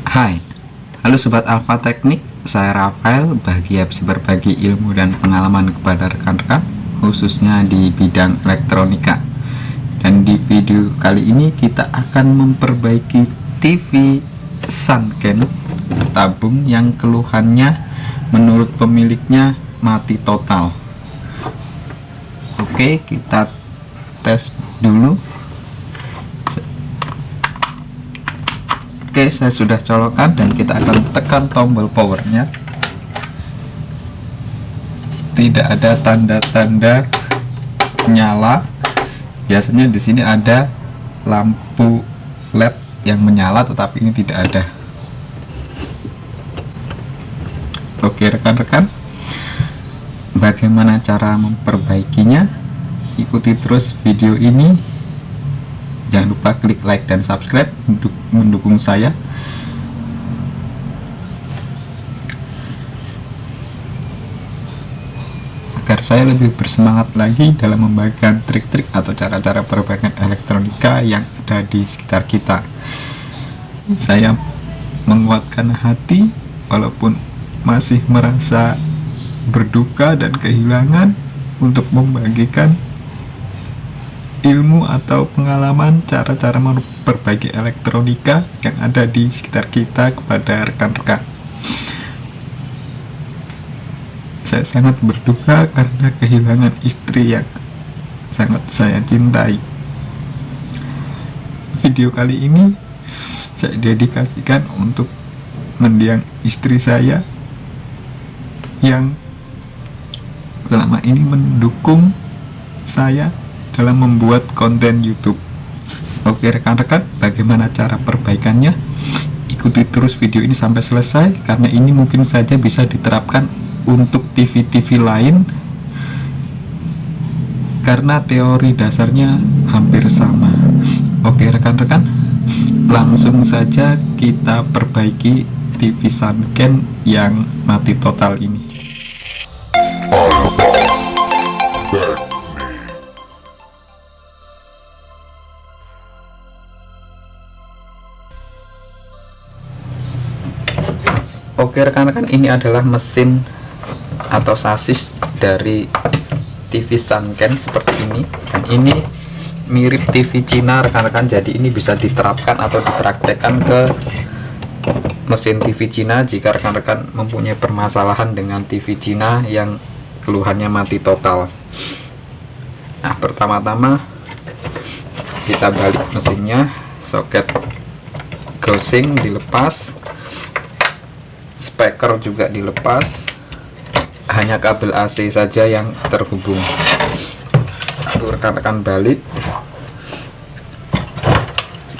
Hai, halo Sobat Alfa Teknik, saya Rafael, bahagia bisa berbagi ilmu dan pengalaman kepada rekan-rekan, khususnya di bidang elektronika. Dan di video kali ini kita akan memperbaiki TV Sunken tabung yang keluhannya menurut pemiliknya mati total. Oke, kita tes dulu. Oke, saya sudah colokan dan kita akan tekan tombol powernya. Tidak ada tanda-tanda nyala. Biasanya di sini ada lampu LED yang menyala, tetapi ini tidak ada. Oke rekan-rekan, bagaimana cara memperbaikinya? Ikuti terus video ini. Jangan lupa klik like dan subscribe untuk mendukung saya. Agar saya lebih bersemangat lagi dalam membagikan trik-trik atau cara-cara perbaikan elektronika yang ada di sekitar kita. Saya menguatkan hati walaupun masih merasa berduka dan kehilangan untuk membagikan ilmu atau pengalaman cara-cara memperbaiki elektronika yang ada di sekitar kita kepada rekan-rekan. Saya sangat berduka karena kehilangan istri yang sangat saya cintai. Video kali ini saya dedikasikan untuk mendiang istri saya yang selama ini mendukung saya dalam membuat konten YouTube. Oke rekan-rekan, bagaimana cara perbaikannya? Ikuti terus video ini sampai selesai, karena ini mungkin saja bisa diterapkan untuk TV-TV lain, karena teori dasarnya hampir sama. Oke rekan-rekan, langsung saja kita perbaiki TV Sunken yang mati total ini. Oke rekan-rekan, ini adalah mesin atau sasis dari TV Sunken seperti ini, dan ini mirip TV Cina rekan-rekan. Jadi ini bisa diterapkan atau dipraktekkan ke mesin TV Cina jika rekan-rekan mempunyai permasalahan dengan TV Cina yang keluhannya mati total. Nah, pertama-tama kita balik mesinnya, soket gosing dilepas, speaker juga dilepas, hanya kabel AC saja yang terhubung. Lalu rekan-rekan balik,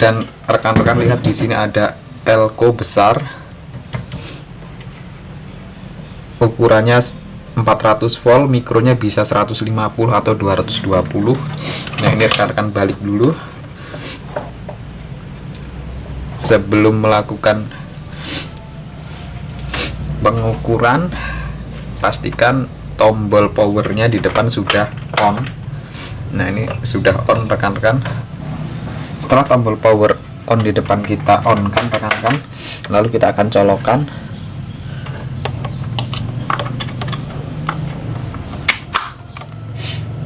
dan rekan-rekan lihat di sini ada elko besar, ukurannya 400 volt, mikronya bisa 150 atau 220. Nah ini rekan-rekan balik dulu. Sebelum melakukan pengukuran, pastikan tombol powernya di depan sudah on. Nah ini sudah on rekan-rekan. Setelah tombol power on di depan kita on kan rekan-rekan, lalu kita akan colokan.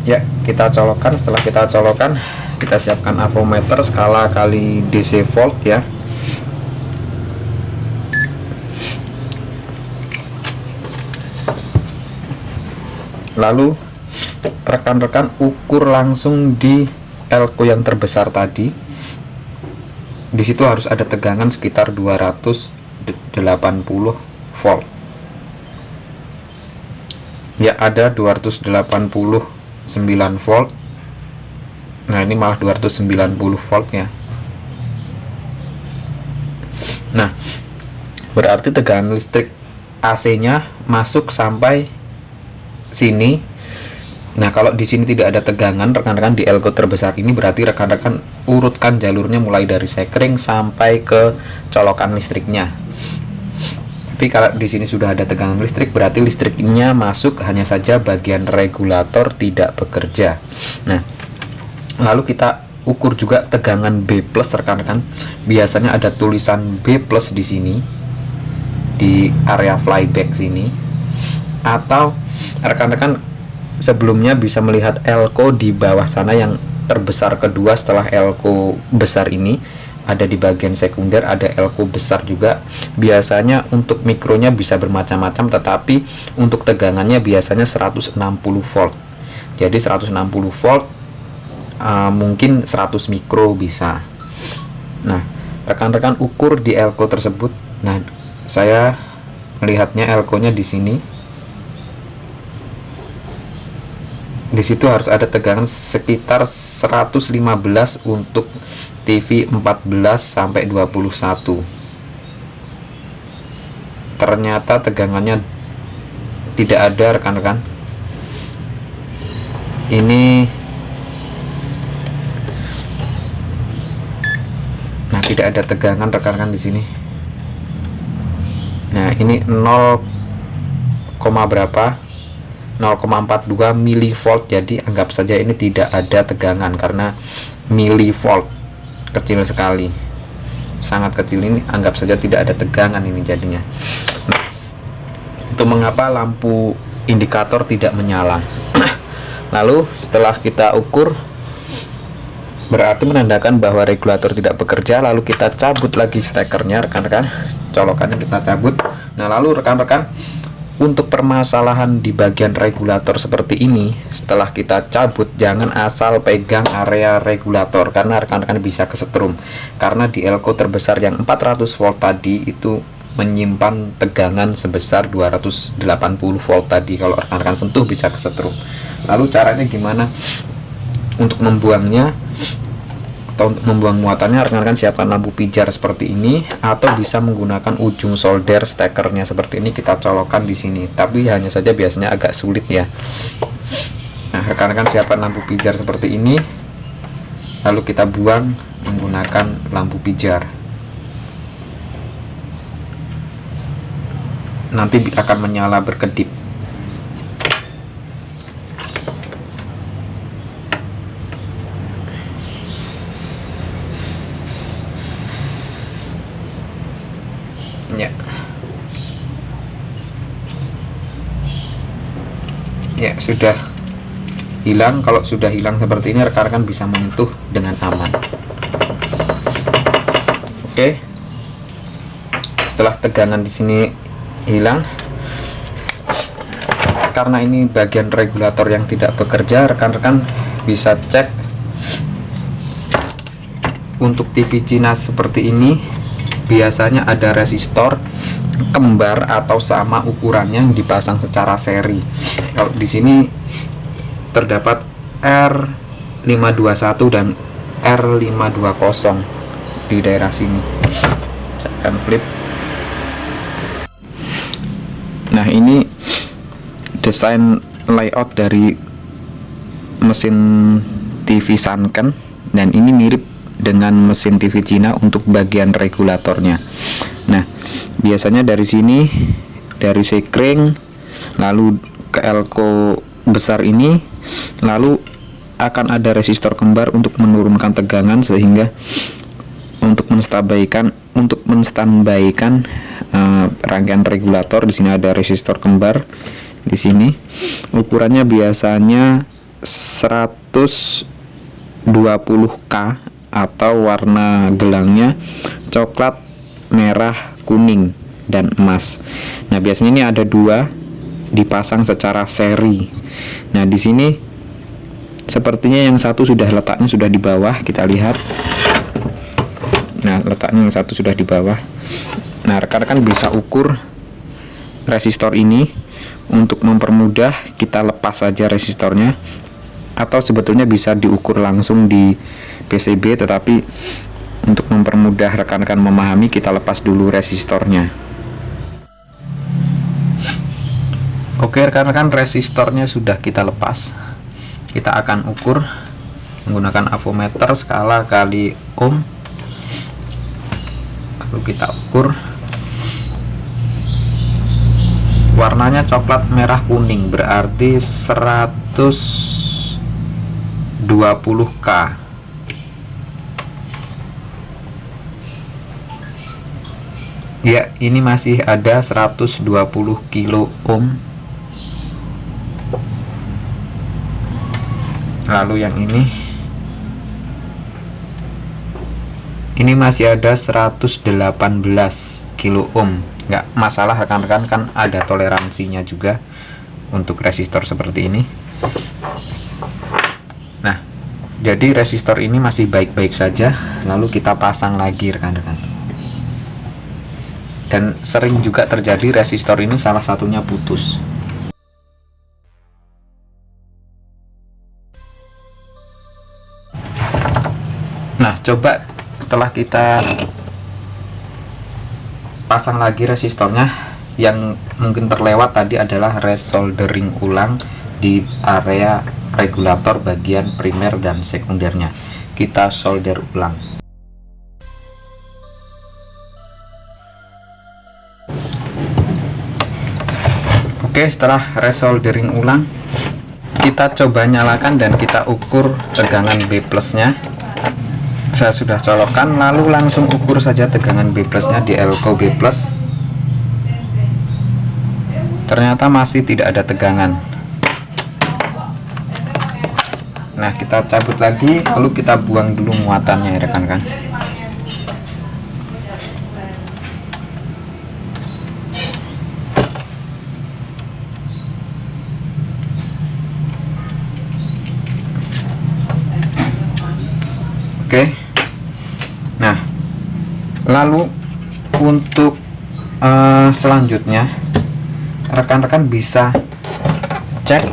Ya, kita colokan. Setelah kita colokan, kita siapkan avometer skala kali DC volt ya. Lalu rekan-rekan ukur langsung di elko yang terbesar tadi. Di situ harus ada tegangan sekitar 280 volt. Ya, ada 289 volt. Nah, ini malah 290 volt ya. Nah, berarti tegangan listrik AC-nya masuk sampai sini. Nah kalau di sini tidak ada tegangan rekan-rekan di elko terbesar ini, berarti rekan-rekan urutkan jalurnya mulai dari sekring sampai ke colokan listriknya. Tapi kalau di sini sudah ada tegangan listrik, berarti listriknya masuk, hanya saja bagian regulator tidak bekerja. Nah lalu kita ukur juga tegangan B+ rekan-rekan. Biasanya ada tulisan B+ di sini di area flyback sini, atau rekan-rekan sebelumnya bisa melihat elko di bawah sana yang terbesar kedua setelah elko besar ini, ada di bagian sekunder ada elko besar juga. Biasanya untuk mikronya bisa bermacam-macam, tetapi untuk tegangannya biasanya 160 volt. Jadi 160 volt mungkin 100 mikro bisa. Nah, rekan-rekan ukur di elko tersebut. Nah, saya melihatnya elko-nya di sini. Di situ harus ada tegangan sekitar 115 untuk TV 14 sampai 21. Ternyata tegangannya tidak ada, rekan-rekan. Nah, tidak ada tegangan, rekan-rekan, di sini. Nah, ini 0, berapa? 0,42 milivolt. Jadi anggap saja ini tidak ada tegangan karena milivolt, kecil sekali, sangat kecil. Ini anggap saja tidak ada tegangan ini jadinya. Nah, itu mengapa lampu indikator tidak menyala. Lalu setelah kita ukur, berarti menandakan bahwa regulator tidak bekerja. Lalu kita cabut lagi stekernya, rekan-rekan, colokannya kita cabut. Nah, lalu rekan-rekan, untuk permasalahan di bagian regulator seperti ini, setelah kita cabut, jangan asal pegang area regulator karena rekan-rekan bisa kesetrum. Karena di elko terbesar yang 400 volt tadi itu menyimpan tegangan sebesar 280 volt tadi. Kalau rekan-rekan sentuh bisa kesetrum. Lalu caranya gimana untuk membuangnya atau untuk membuang muatannya? Rekan-rekan siapkan lampu pijar seperti ini, atau bisa menggunakan ujung solder stekernya seperti ini, kita colokkan di sini. Tapi hanya saja biasanya agak sulit ya. Nah, rekan-rekan siapkan lampu pijar seperti ini, lalu kita buang menggunakan lampu pijar. Nanti akan menyala berkedip. Ya, sudah hilang. Kalau sudah hilang seperti ini, rekan-rekan bisa menyentuh dengan aman. Oke, setelah tegangan di sini hilang, karena ini bagian regulator yang tidak bekerja, rekan-rekan bisa cek untuk TV Cina seperti ini. Biasanya ada resistor kembar atau sama ukurannya yang dipasang secara seri. Kalau di sini terdapat R521 dan R520 di daerah sini. Saya akan flip. Nah, ini desain layout dari mesin TV Sanken, dan ini mirip dengan mesin TV Cina untuk bagian regulatornya. Nah, biasanya dari sini, dari sekring, lalu ke elko besar ini, lalu akan ada resistor kembar untuk menurunkan tegangan, sehingga untuk menstandbaikan rangkaian regulator. Di sini ada resistor kembar di sini. Ukurannya biasanya 120K atau warna gelangnya coklat, merah, kuning, dan emas. Nah, biasanya ini ada dua dipasang secara seri. Nah, di sini sepertinya yang satu letaknya sudah di bawah, kita lihat. Nah, letaknya yang satu sudah di bawah. Nah, rekan-rekan bisa ukur resistor ini. Untuk mempermudah, kita lepas saja resistornya, atau sebetulnya bisa diukur langsung di PCB, tetapi untuk mempermudah rekan-rekan memahami, kita lepas dulu resistornya. Oke, rekan-rekan, resistornya sudah kita lepas. Kita akan ukur menggunakan avometer skala kali ohm. Lalu kita ukur. Warnanya coklat, merah, kuning, berarti 120K. Ya, ini masih ada 120 kilo ohm. Lalu yang ini masih ada 118 kilo ohm. Nggak masalah rekan-rekan, kan ada toleransinya juga untuk resistor seperti ini. Nah, jadi resistor ini masih baik-baik saja. Lalu kita pasang lagi rekan-rekan. Dan sering juga terjadi resistor ini salah satunya putus. Nah, coba setelah kita pasang lagi resistornya, yang mungkin terlewat tadi adalah resoldering ulang di area regulator bagian primer dan sekundernya. Kita solder ulang. Oke, setelah resoldering ulang, kita coba nyalakan dan kita ukur tegangan B plusnya. Saya sudah colokkan, lalu langsung ukur saja tegangan B plusnya di elko B plus. Ternyata masih tidak ada tegangan. Nah, kita cabut lagi, lalu kita buang dulu muatannya ya rekan-rekan. Oke. Nah, lalu untuk selanjutnya rekan-rekan bisa cek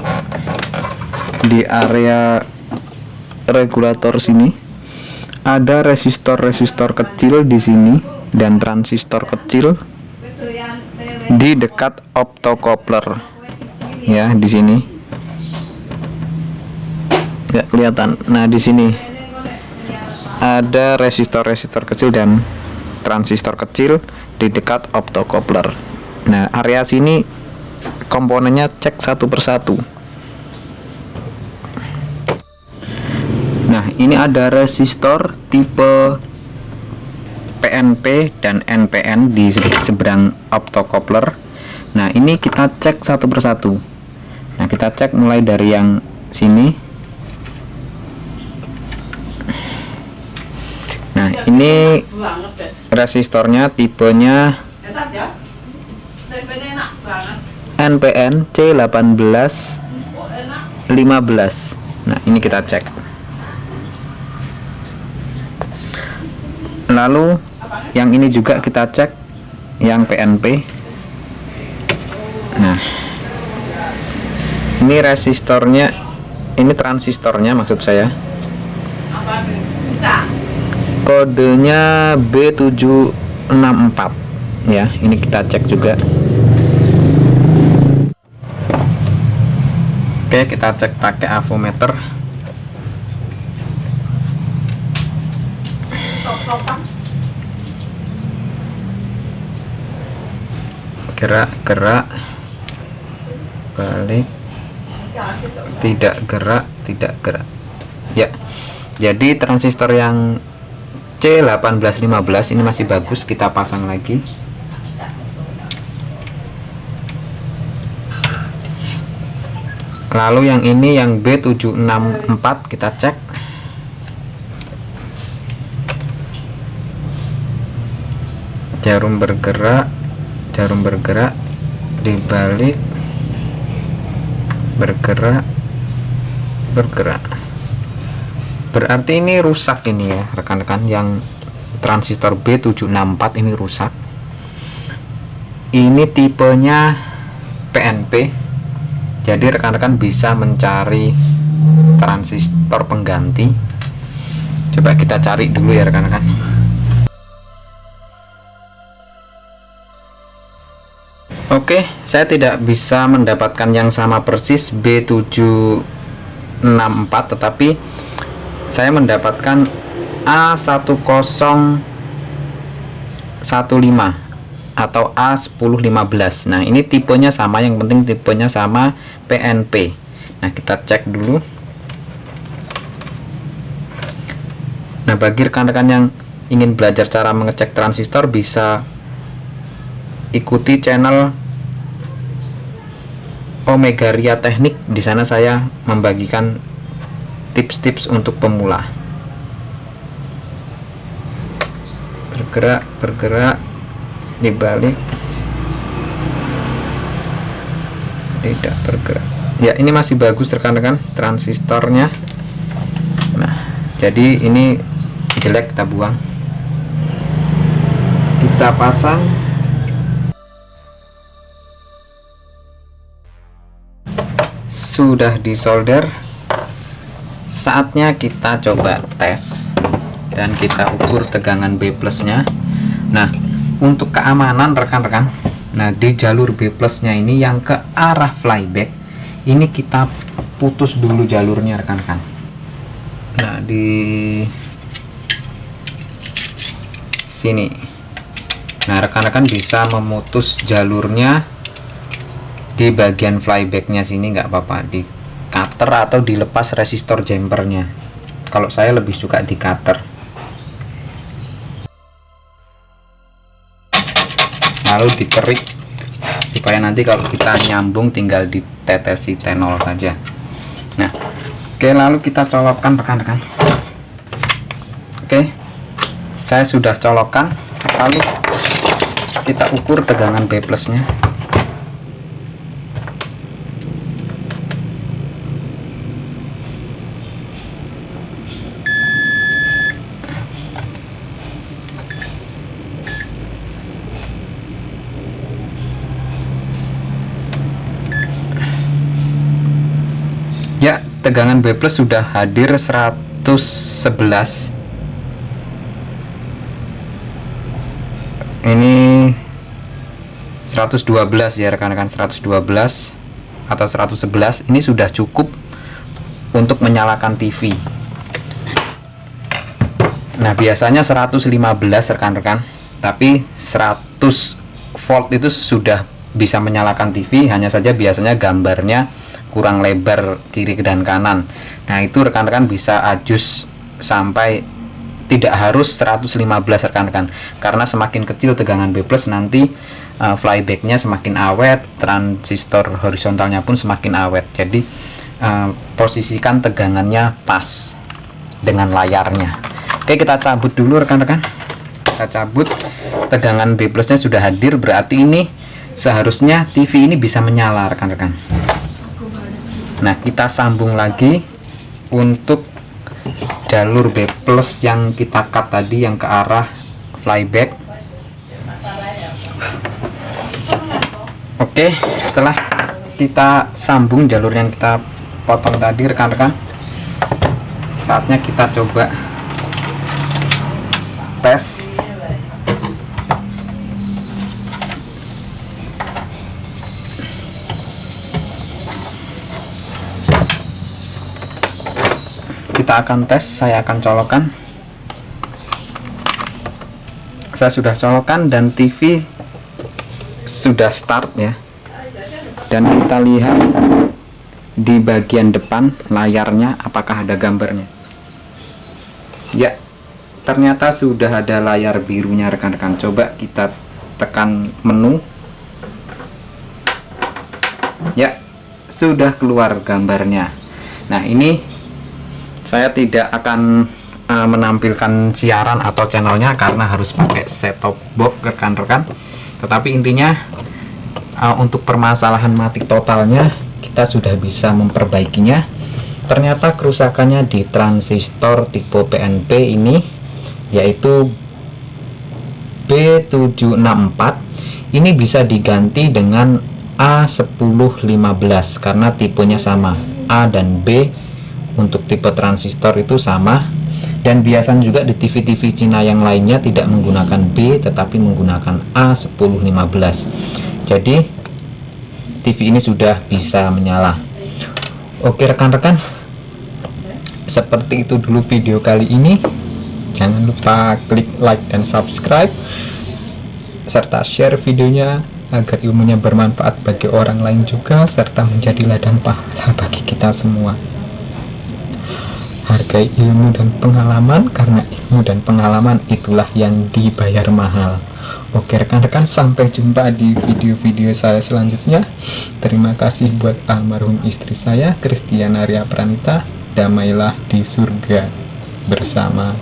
di area regulator sini. Ada resistor kecil di sini dan transistor kecil di dekat optocoupler. Ya, di sini. Ya, kelihatan. Nah, di sini ada resistor kecil dan transistor kecil di dekat optocoupler. Nah, area sini komponennya cek satu persatu. Nah, ini ada resistor tipe PNP dan NPN di seberang optocoupler. Nah, ini kita cek satu persatu. Nah, kita cek mulai dari yang sini. Nah, ini resistornya tipenya NPN C1815. Nah, ini kita cek. Lalu yang ini juga kita cek, yang PNP. Nah, ini resistornya, ini transistornya maksud saya. Kodenya B764 ya, ini kita cek juga. Oke, kita cek pakai avometer. Gerak, balik, tidak gerak. Ya, jadi transistor yang C1815 ini masih bagus, kita pasang lagi. Lalu yang ini yang B764 kita cek. Jarum bergerak, dibalik, bergerak. Berarti ini rusak ini ya rekan-rekan, yang transistor B764 ini rusak. Ini tipenya PNP. Jadi rekan-rekan bisa mencari transistor pengganti. Coba kita cari dulu ya rekan-rekan. Oke, saya tidak bisa mendapatkan yang sama persis B764, tetapi saya mendapatkan A1015 atau A1015. Nah, ini tipenya sama, yang penting tipenya sama, PNP. Nah, kita cek dulu. Nah, bagi rekan-rekan yang ingin belajar cara mengecek transistor, bisa ikuti channel Omega Ria Teknik. Di sana saya membagikan tips-tips untuk pemula. Bergerak dibalik, tidak bergerak. Ya, ini masih bagus rekan-rekan transistornya. Nah, jadi ini jelek, kita buang, kita pasang. Sudah disolder, saatnya kita coba tes dan kita ukur tegangan B plusnya. Nah, untuk keamanan rekan-rekan, nah di jalur B plusnya ini yang ke arah flyback ini kita putus dulu jalurnya rekan-rekan. Nah, di sini, nah rekan-rekan bisa memutus jalurnya di bagian flybacknya sini, nggak apa-apa, di cutter atau dilepas resistor jumpernya. Kalau saya lebih suka di cutter. Lalu dikerik supaya nanti kalau kita nyambung tinggal ditetesi tenol saja. Nah, oke, lalu kita colokkan rekan-rekan. Oke, saya sudah colokkan. Lalu kita ukur tegangan B plusnya. Ya, tegangan B plus sudah hadir 111. Ini 112 ya rekan-rekan, 112 atau 111. Ini sudah cukup untuk menyalakan TV. Nah, biasanya 115 rekan-rekan, tapi 100 volt itu sudah bisa menyalakan TV. Hanya saja biasanya gambarnya kurang lebar kiri dan kanan. Nah, itu rekan-rekan bisa adjust sampai tidak harus 115 rekan-rekan, karena semakin kecil tegangan B plus nanti flybacknya semakin awet, transistor horizontalnya pun semakin awet. Jadi posisikan tegangannya pas dengan layarnya. Oke, kita cabut dulu rekan-rekan. Kita cabut, tegangan B plusnya sudah hadir, berarti ini seharusnya TV ini bisa menyala rekan-rekan. Nah, kita sambung lagi untuk jalur B plus yang kita cut tadi, yang ke arah flyback. Oke, setelah kita sambung jalur yang kita potong tadi rekan-rekan, saatnya kita coba tes. Kita akan tes, saya akan colokkan. Saya sudah colokkan dan TV sudah start ya. Dan kita lihat di bagian depan layarnya apakah ada gambarnya. Ya, ternyata sudah ada layar birunya rekan-rekan. Coba kita tekan menu. Ya, sudah keluar gambarnya. Nah, ini saya tidak akan menampilkan siaran atau channelnya karena harus pakai set-top box rekan-rekan. Tetapi intinya untuk permasalahan mati totalnya kita sudah bisa memperbaikinya. Ternyata kerusakannya di transistor tipe PNP ini, yaitu B764. Ini bisa diganti dengan A1015 karena tipenya sama. A dan B untuk tipe transistor itu sama, dan biasanya juga di TV-TV Cina yang lainnya tidak menggunakan B tetapi menggunakan A1015. Jadi TV ini sudah bisa menyala. Oke rekan-rekan, seperti itu dulu video kali ini. Jangan lupa klik like dan subscribe serta share videonya agar ilmunya bermanfaat bagi orang lain juga, serta menjadi ladang pahala bagi kita semua. Hargai ilmu dan pengalaman, karena ilmu dan pengalaman itulah yang dibayar mahal. Oke rekan-rekan, sampai jumpa di video-video saya selanjutnya. Terima kasih buat almarhum istri saya, Kristiana Ria Pranita. Damailah di surga bersama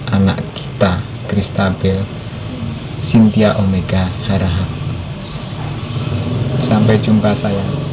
anak kita, Kristabel Cynthia Omega Harahap. Sampai jumpa sayang.